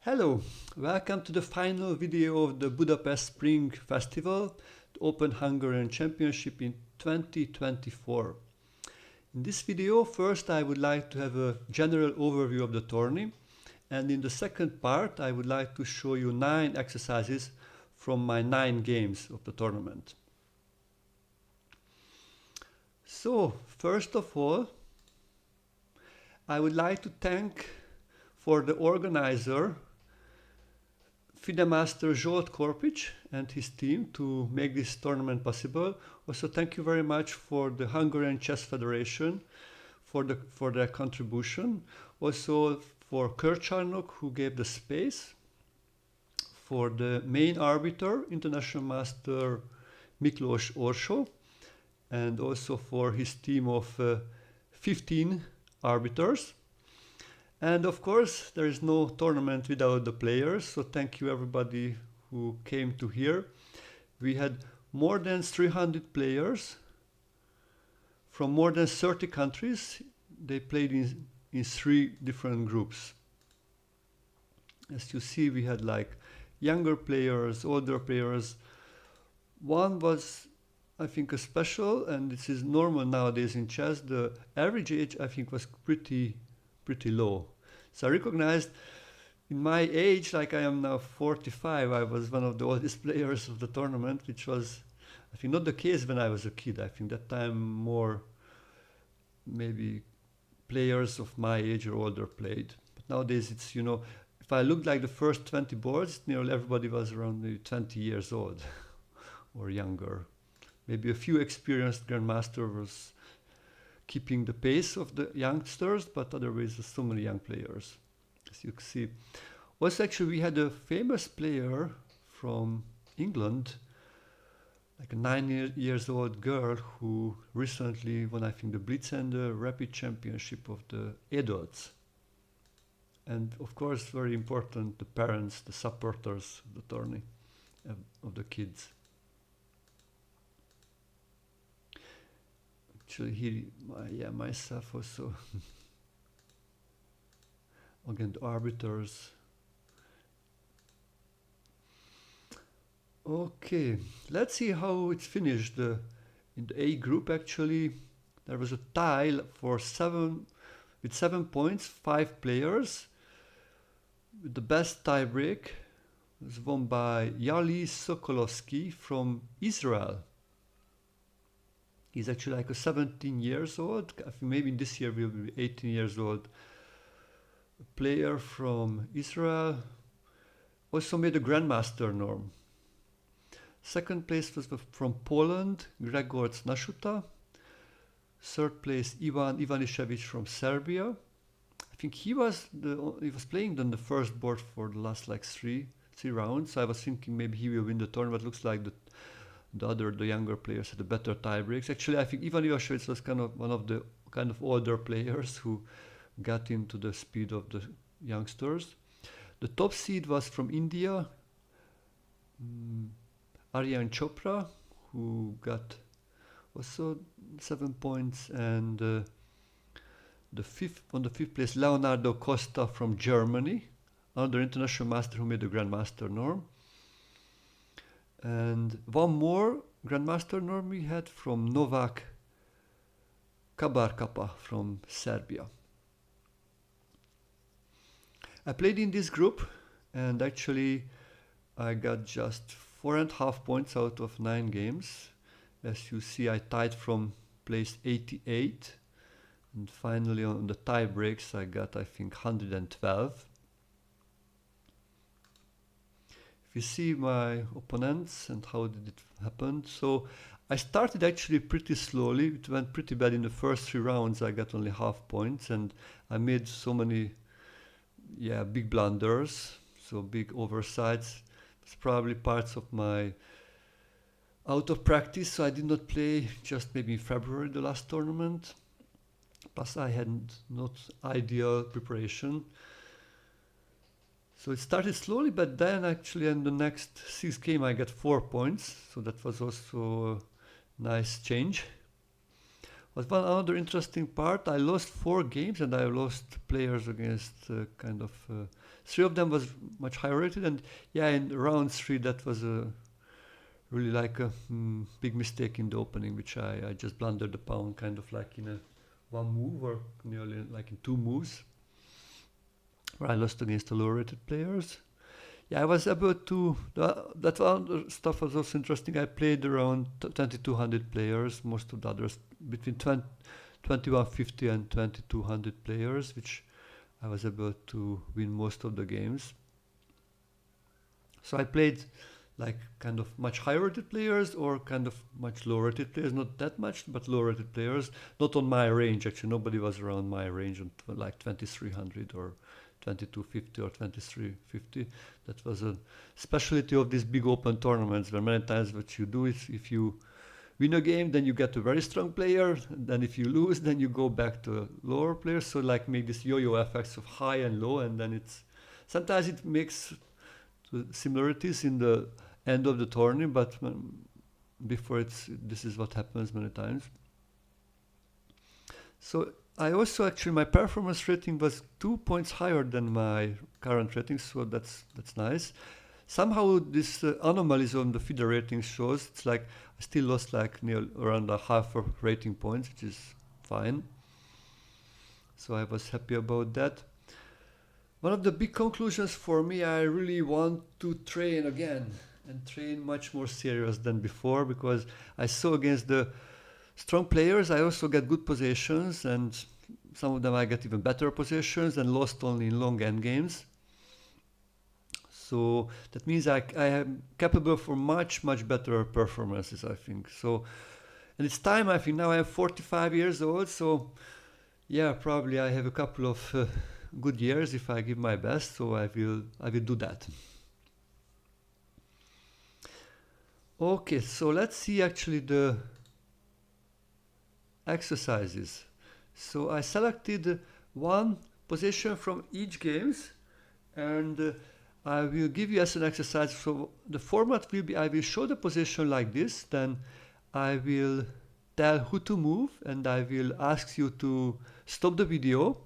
Hello, welcome to the final video of the Budapest Spring Festival, the Open Hungarian Championship in 2024. In this video, first I would like to have a general overview of the tourney, and in the second part I would like to show you 9 exercises from my 9 games of the tournament. So, first of all, I would like to thank for the organizer FIDE Master Zsolt Korpic and his team to make this tournament possible. Also, thank you very much for the Hungarian Chess Federation for their contribution. Also for Kircharnok, who gave the space. For the main arbiter, International Master Miklós Orsó, and also for his team of 15 arbiters. And of course, there is no tournament without the players, so thank you everybody who came to here. We had more than 300 players from more than 30 countries. They played in 3 different groups. As you see, we had like younger players, older players. One was, I think, a special, and this is normal nowadays in chess. The average age, I think, was pretty low. So I recognized in my age, like I am now 45, I was one of the oldest players of the tournament, which was, I think, not the case when I was a kid. I think that time more maybe players of my age or older played. But nowadays it's, if I looked like the first 20 boards, nearly everybody was around maybe 20 years old or younger. Maybe a few experienced grandmasters was keeping the pace of the youngsters, but otherwise there's so many young players, as you can see. Also, actually, we had a famous player from England, like a 9 years old girl who recently won, I think, the Blitz and the Rapid Championship of the adults. And of course, very important, the parents, the supporters of the tourney, of the kids. Actually, here, myself also. Again, the arbiters. Okay, let's see how it's finished. In the A group, actually, there was a tie for 7 points, 5 players. With the best tiebreak was won by Yali Sokolowski from Israel. He's actually like a 17 years old. I think maybe this year will be 18 years old. A player from Israel. Also made a grandmaster norm. Second place was from Poland, Gregor Nashuta. Third place, Ivan Ivanišević from Serbia. I think he was playing on the first board for the last like three rounds. So I was thinking maybe he will win the tournament. Looks like the younger players had a better tie breaks. Actually, I think Ivan Ivanišević was kind of one of the older players who got into the speed of the youngsters. The top seed was from India, Aryan Chopra, who got also 7 points, and on the fifth place, Leonardo Costa from Germany, another international master who made the grandmaster norm. And one more grandmaster norm we had from Novak Kabarkapa from Serbia. I played in this group, and actually I got just 4.5 points out of 9 games. As you see, I tied from place 88, and finally on the tie breaks I got, I think, 112. You see my opponents and how did it happen. So I started actually pretty slowly. It went pretty bad in the first 3 rounds. I got only half points, and I made so many big blunders, so big oversights. It's probably parts of my out of practice, so I did not play just maybe in February, the last tournament. Plus I had not ideal preparation. So it started slowly, but then actually in the next 6 games I got 4 points. So that was also a nice change. But one other interesting part, I lost 4 games and I lost players against kind of 3 of them was much higher rated, and yeah, in round 3 that was a really like a big mistake in the opening, which I just blundered the pawn kind of like in a 1 move or nearly like in 2 moves, where I lost against the lower rated players. Yeah, I was able to. That other stuff was also interesting. I played around 2,200 players. Most of the others between 2,150 and 2,200 players, which I was able to win most of the games. So I played like kind of much higher rated players or kind of much lower rated players. Not that much, but lower rated players. Not on my range actually. Nobody was around my range on like 2,300 or 2250 or 2350. That was a specialty of these big open tournaments, where many times what you do is if you win a game, then you get a very strong player, and then if you lose, then you go back to a lower player. So like make this yo-yo effects of high and low, and then it's sometimes it makes similarities in the end of the tourney, but before this is what happens many times. So I also actually, my performance rating was 2 points higher than my current rating, so that's nice. Somehow this anomalies on the FIDE rating shows it's like I still lost like near around a half of rating points, which is fine. So I was happy about that. One of the big conclusions for me, I really want to train again and train much more serious than before, because I saw against the strong players I also get good positions, and some of them I get even better positions, and lost only in long end games. So that means I am capable for much better performances, I think. So, and it's time, I think. Now I am 45 years old, so yeah, probably I have a couple of good years if I give my best. So I will do that. Okay, so let's see actually the exercises. So I selected one position from each games, and I will give you as an exercise. So the format will be, I will show the position like this, then I will tell who to move, and I will ask you to stop the video,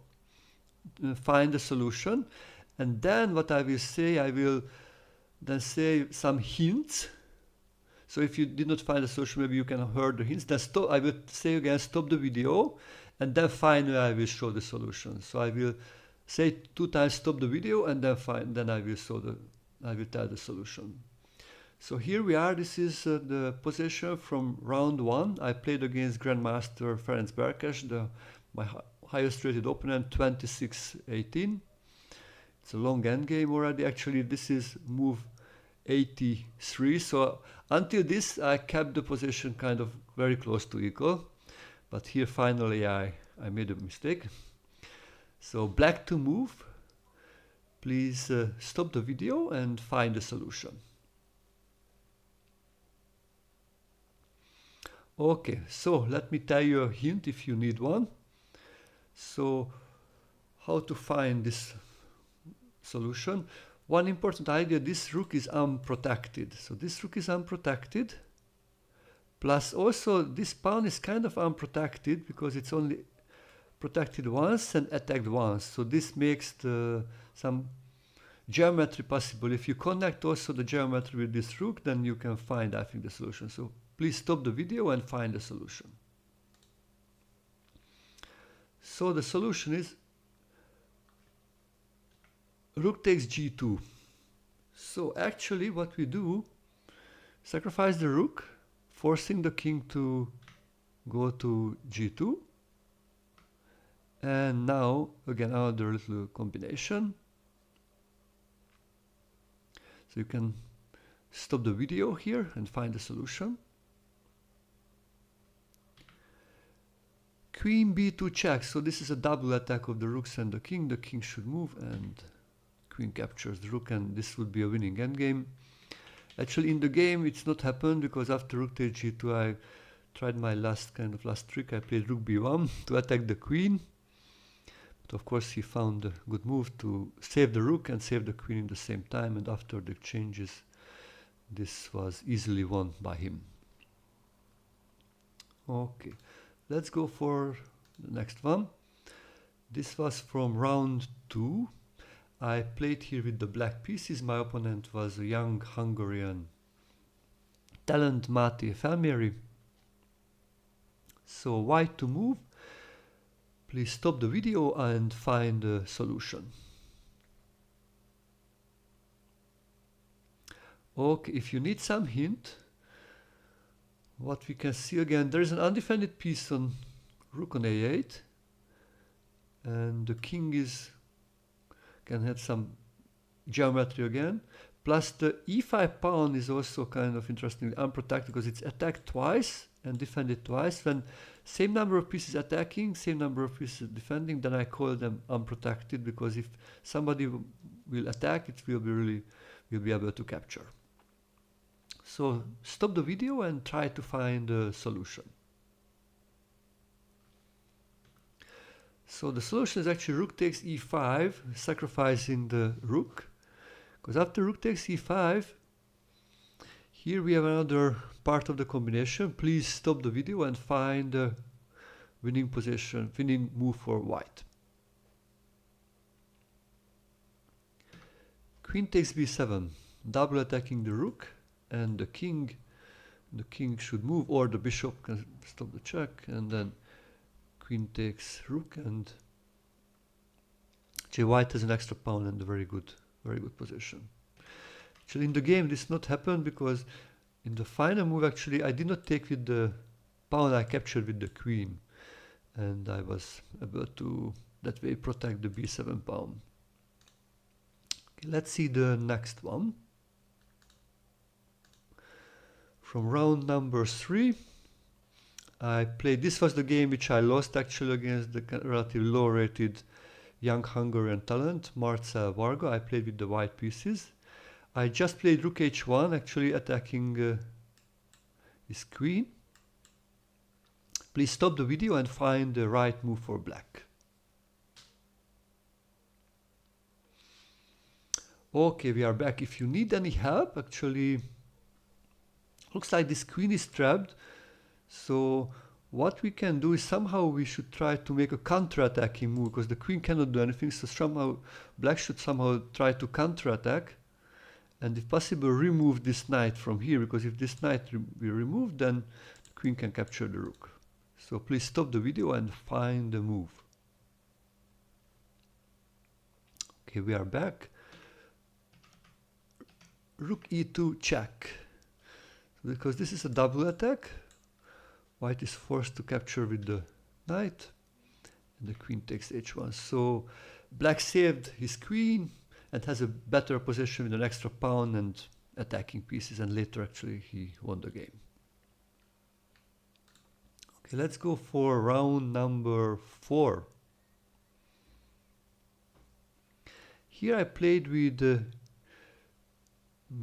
find the solution, and then what I will say, I will then say some hints. So if you did not find the solution, maybe you can hear the hints. Then stop. I will say again, stop the video, and then finally I will show the solution. So I will say 2 times stop the video, and then I will tell the solution. So here we are. This is the position from round 1. I played against Grandmaster Ferenc Berkes, my highest rated opponent, 26-18. It's a long end game already. Actually, this is move 83. So until this, I kept the position kind of very close to equal. But here finally I made a mistake. So black to move. Please stop the video and find the solution. Okay, so let me tell you a hint if you need one. So how to find this solution? One important idea, this rook is unprotected. So this rook is unprotected. Plus also this pawn is kind of unprotected because it's only protected once and attacked once. So this makes some geometry possible. If you connect also the geometry with this rook, then you can find, I think, the solution. So please stop the video and find the solution. So the solution is rook takes g2. So actually what we do, sacrifice the rook, forcing the king to go to g2. And now again another little combination. So you can stop the video here and find the solution. Queen b2 check. So this is a double attack of the rooks and the king. The king should move and queen captures the rook, and this would be a winning endgame. Actually in the game it's not happened because after rook takes g2 I tried my last trick. I played rook b1 to attack the queen. But of course he found a good move to save the rook and save the queen at the same time, and after the changes this was easily won by him. Okay, let's go for the next one. This was from round 2. I played here with the black pieces. My opponent was a young Hungarian talent, Máté Felméry. So white to move. Please stop the video and find a solution. Okay, if you need some hint, what we can see again, there is an undefended piece on rook on a8, and the king can have some geometry again. Plus the e5 pawn is also kind of interestingly unprotected because it's attacked twice and defended twice. When same number of pieces attacking, same number of pieces defending, then I call them unprotected, because if somebody will attack, it will be able to capture. So stop the video and try to find a solution. So the solution is actually rook takes e5, sacrificing the rook. Because after rook takes e5, here we have another part of the combination. Please stop the video and find a winning position, winning move for white. Queen takes b7, double attacking the rook and the king. The king should move, or the bishop can stop the check, and then queen takes rook, and actually white has an extra pawn and a very good position. Actually in the game this not happened, because in the final move actually I did not take with the pawn, I captured with the queen, and I was able to that way protect the b7 pawn. Okay, let's see the next one. From round number 3, I played, this was the game which I lost actually against the relatively low rated young Hungarian talent, Marcel Varga. I played with the white pieces. I just played rook h1, actually attacking his queen. Please stop the video and find the right move for black. Okay, we are back. If you need any help, actually looks like this queen is trapped. So what we can do is somehow we should try to make a counter-attacking move, because the queen cannot do anything. So somehow black should somehow try to counter-attack, and if possible remove this knight from here, because if this knight be removed, then the queen can capture the rook. So please stop the video and find the move. Okay, we are back. Rook e2 check. Because this is a double attack, white is forced to capture with the knight, and the queen takes h1. So black saved his queen and has a better position with an extra pawn and attacking pieces, and later actually he won the game. Okay, let's go for round number 4. Here I played with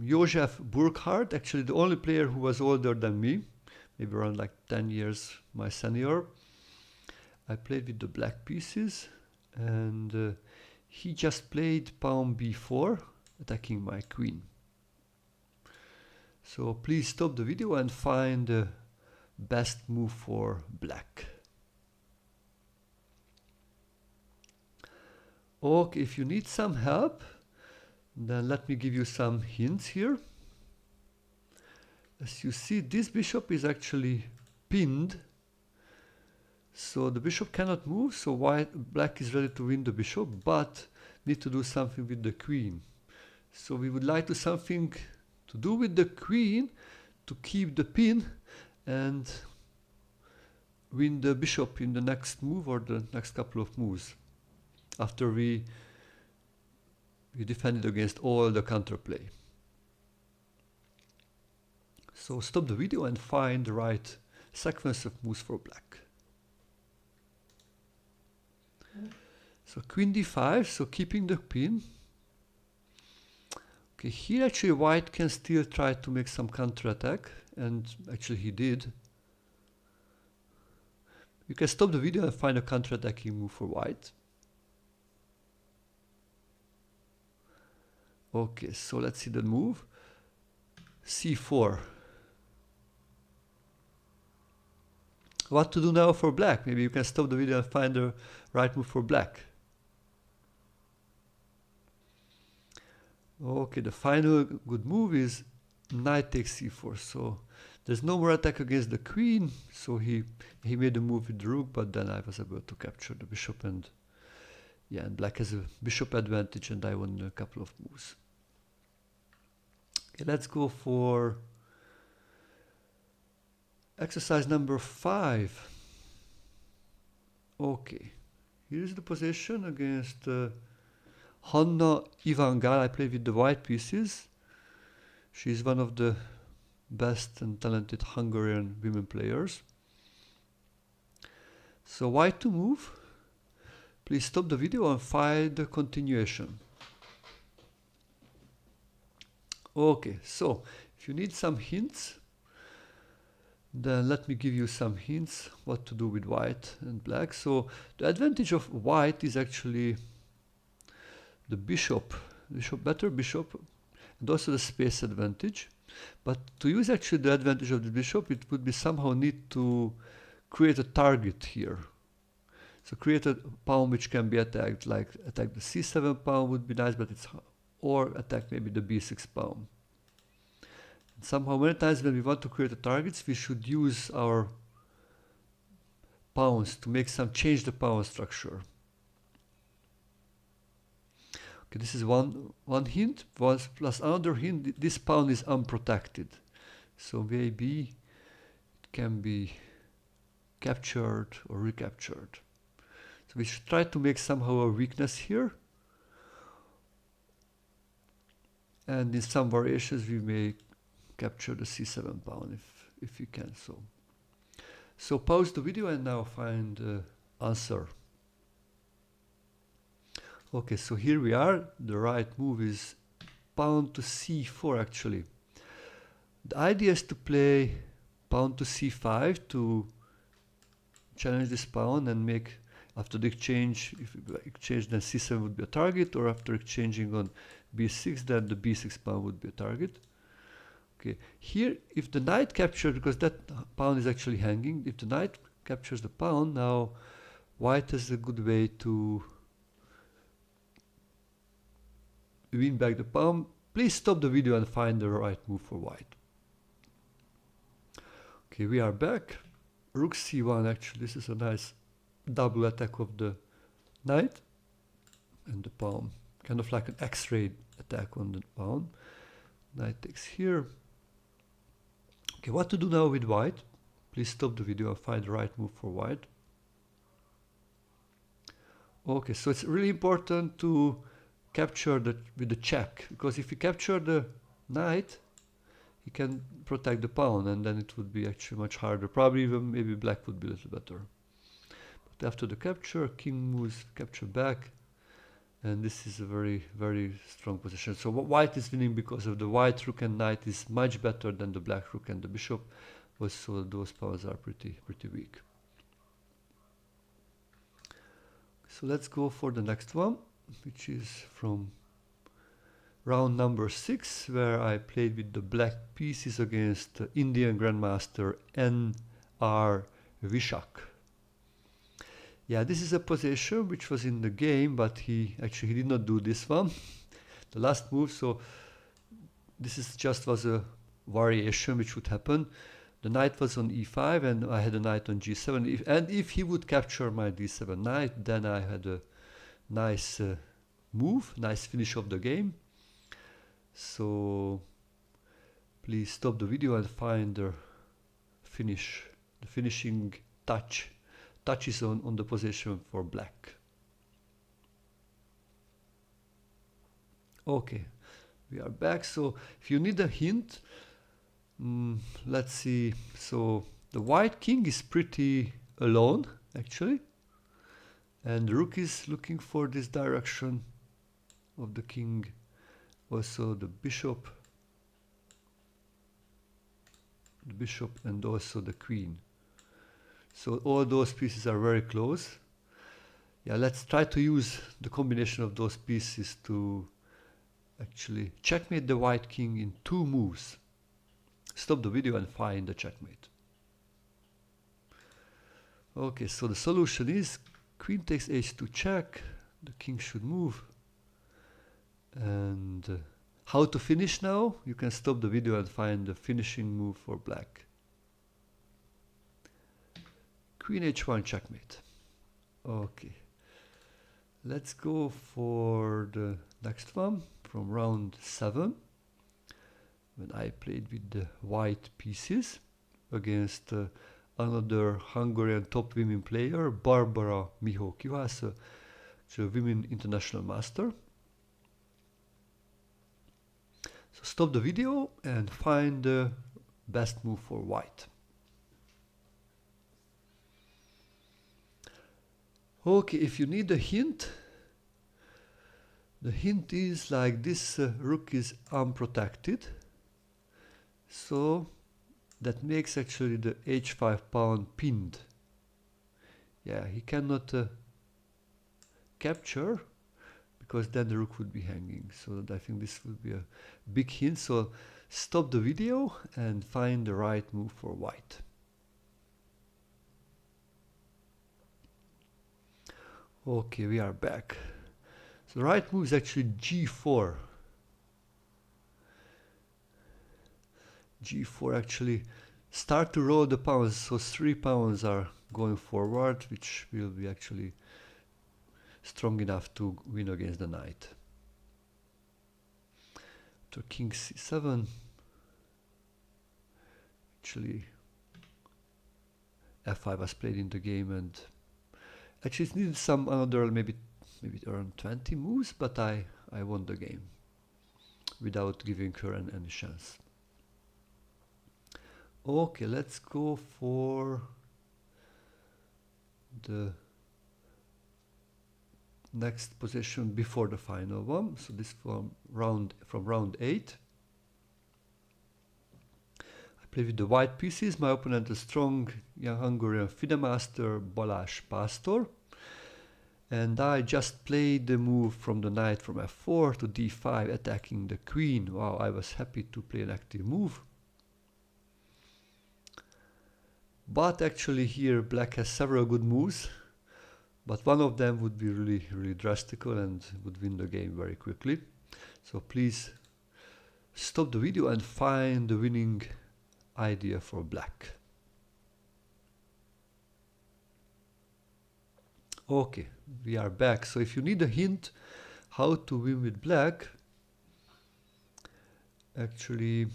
József Burkhardt, actually the only player who was older than me, maybe around like 10 years my senior. I played with the black pieces, and he just played pawn b4, attacking my queen. So please stop the video and find the best move for black. Okay, if you need some help, then let me give you some hints here. As you see, this bishop is actually pinned, so the bishop cannot move, so black is ready to win the bishop, but need to do something with the queen. So we would like to something to do with the queen to keep the pin and win the bishop in the next move or the next couple of moves, after we defended against all the counterplay. So stop the video and find the right sequence of moves for black. So queen d5, so keeping the pin. Okay, here actually white can still try to make some counterattack, and actually he did. You can stop the video and find a counterattacking move for white. Okay, so let's see the move. c4. What to do now for black? Maybe you can stop the video and find the right move for black. Okay, the final good move is knight takes c4. So there's no more attack against the queen. So he made a move with the rook, but then I was able to capture the bishop, and yeah, and black has a bishop advantage, and I won a couple of moves. Okay, let's go for exercise number 5. Okay, here's the position against Hanna Ivangal. I played with the white pieces. She's one of the best and talented Hungarian women players. So white to move. Please stop the video and find the continuation. Okay, so if you need some hints, then let me give you some hints what to do with white and black. So the advantage of white is actually the bishop, better bishop, and also the space advantage. But to use actually the advantage of the bishop, it would be somehow need to create a target here. So create a pawn which can be attacked, like attack the c7 pawn would be nice, but it's, or attack maybe the b6 pawn. And somehow many times when we want to create a targets, we should use our pawns to make change the pawn structure. Okay, this is one hint, plus another hint. This pawn is unprotected, so maybe it can be captured or recaptured. So we should try to make somehow a weakness here, and in some variations we may capture the c7 pawn if we can. So pause the video and now find the answer. Okay, so here we are. The right move is pawn to c4 actually. The idea is to play pawn to c5 to challenge this pawn and make, after the exchange, if we exchange, then c7 would be a target, or after exchanging on b6, then the b6 pawn would be a target. Okay, here if the knight captures, because that pawn is actually hanging, if the knight captures the pawn, now white has a good way to win back the pawn. Please stop the video and find the right move for white. Okay, we are back. Rook c1, actually this is a nice double attack of the knight and the pawn, kind of like an x-ray attack on the pawn. Knight takes here. Okay, what to do now with white? Please stop the video and find the right move for white. Okay, so it's really important to capture with the check, because if you capture the knight, he can protect the pawn, and then it would be actually much harder. Probably even maybe black would be a little better. But after the capture, king moves, capture back, and this is a very, very strong position. So white is winning because of the white rook and knight is much better than the black rook and the bishop. Also, those pawns are pretty weak. So let's go for the next one, which is from round number 6, where I played with the black pieces against Indian Grandmaster N.R. Vishak. Yeah, this is a position which was in the game, but he did not do this one, the last move. So this is was a variation which would happen. The knight was on e5, and I had a knight on g7. If he would capture my d7 knight, then I had a nice move, nice finish of the game. So please stop the video and find the finishing touches on the position for black. Okay, we are back. So if you need a hint, let's see. So the white king is pretty alone actually, and the rook is looking for this direction of the king. Also the bishop and also the queen. So all those pieces are very close. Yeah, let's try to use the combination of those pieces to actually checkmate the white king in 2 moves. Stop the video and find the checkmate. Okay, so the solution is queen takes h2 check, the king should move, and how to finish now? You can stop the video and find the finishing move for black. Queen h1 checkmate. Okay, let's go for the next one from round 7, when I played with the white pieces against another Hungarian top women player, Barbara Michał-Kivas, a women international master. So stop the video and find the best move for white. Okay, if you need a hint, the hint is like this rook is unprotected, so that makes actually the h5 pawn pinned. Yeah, he cannot capture, because then the rook would be hanging. So I think this would be a big hint. So stop the video and find the right move for white. Okay, we are back. So the right move is actually g4. g4 actually start to roll the pawns, so 3 pawns are going forward, which will be actually strong enough to win against the knight. After king c7, actually f5 was played in the game, and actually it needed some another maybe around 20 moves, but I won the game without giving her any chance. Okay, let's go for the next position before the final one. So this from round 8. I play with the white pieces. My opponent is strong young Hungarian FIDE master Balázs Pásztor. And I just played the move from the knight from f4 to d5, attacking the queen. Wow, I was happy to play an active move. But actually here black has several good moves, but one of them would be really drastical and would win the game very quickly. So please stop the video and find the winning idea for black. Okay, we are back. So if you need a hint how to win with black, actually,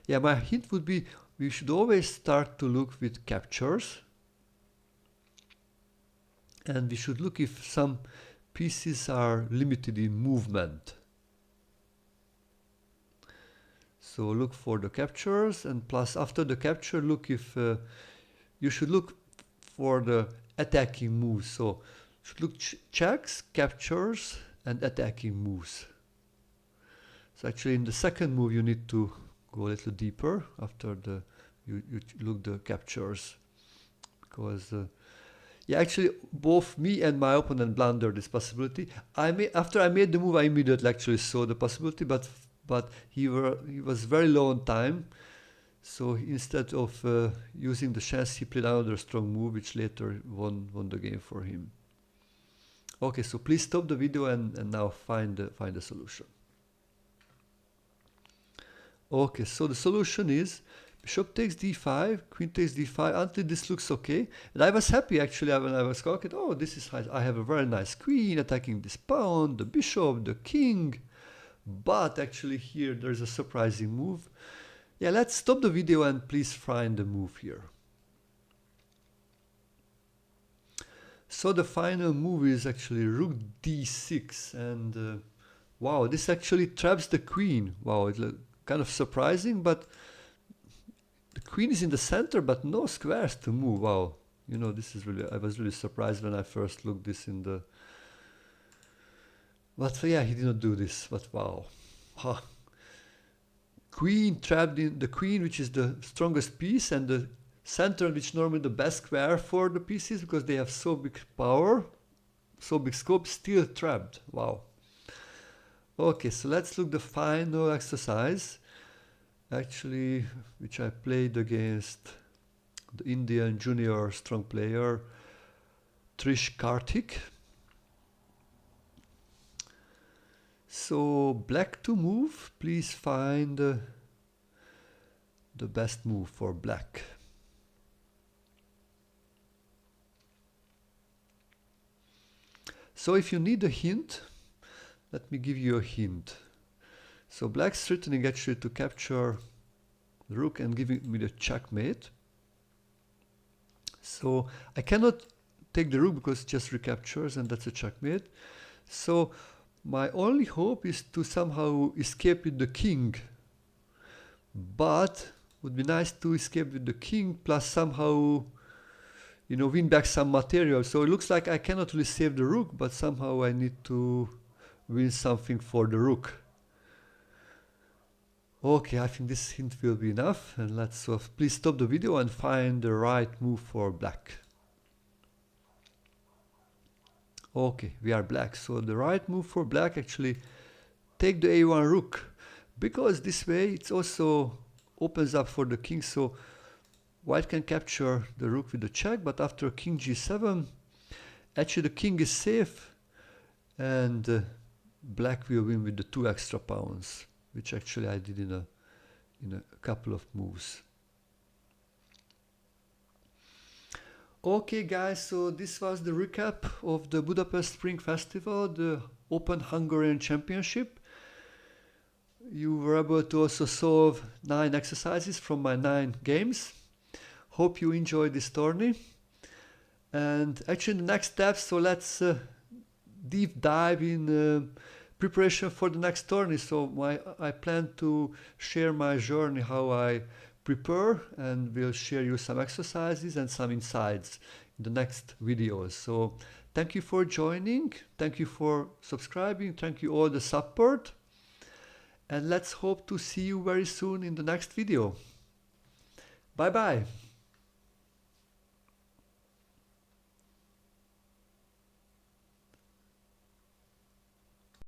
yeah, my hint would be we should always start to look with captures, and we should look if some pieces are limited in movement. So look for the captures, and plus after the capture look if you should look for the attacking moves. So should look checks, captures, and attacking moves. So actually in the second move you need to go a little deeper after the you look the captures, because yeah, actually both me and my opponent blundered this possibility. After I made the move, I immediately actually saw the possibility, but he was very low on time, so instead of using the chance, he played another strong move, which later won the game for him. Okay, so please stop the video and now find the solution. Okay, so the solution is bishop takes d5, queen takes d5, until this looks okay. And I was happy actually when I was calculating, oh, this is nice. I have a very nice queen attacking this pawn, the bishop, the king. But actually here there's a surprising move. Yeah, let's stop the video and please find the move here. So the final move is actually rook d6, and wow, this actually traps the queen. Wow, it's kind of surprising, but the queen is in the center, but no squares to move. Wow, you know, this is really, I was really surprised when I first looked this in the, but yeah, he did not do this, but wow. Huh. Queen trapped in the queen, which is the strongest piece, and the center, which normally the best square for the pieces, because they have so big power, so big scope, still trapped. Wow. Okay, so let's look the final exercise, actually, which I played against the Indian junior strong player Trish Karthik. So black to move, please find the best move for black. So if you need a hint, let me give you a hint. So black's threatening actually to capture the rook and giving me the checkmate. So I cannot take the rook because it just recaptures and that's a checkmate. So my only hope is to somehow escape with the king. But would be nice to escape with the king plus somehow, you know, win back some material. So it looks like I cannot really save the rook, but somehow I need to win something for the rook. Okay, I think this hint will be enough, and let's please stop the video and find the right move for black. Okay, we are black, so the right move for black actually take the a1 rook, because this way it also opens up for the king, so white can capture the rook with the check, but after king g7 actually the king is safe and black will win with the 2 extra pawns, which actually I did in a couple of moves. Okay guys, so this was the recap of the Budapest Spring Festival, the Open Hungarian Championship. You were able to also solve 9 exercises from my 9 games. Hope you enjoyed this tourney. And actually in the next steps, so let's deep dive in preparation for the next tourney. So I plan to share my journey, how I prepare, and will share you some exercises and some insights in the next videos. So thank you for joining, thank you for subscribing, thank you all the support, and let's hope to see you very soon in the next video. Bye bye.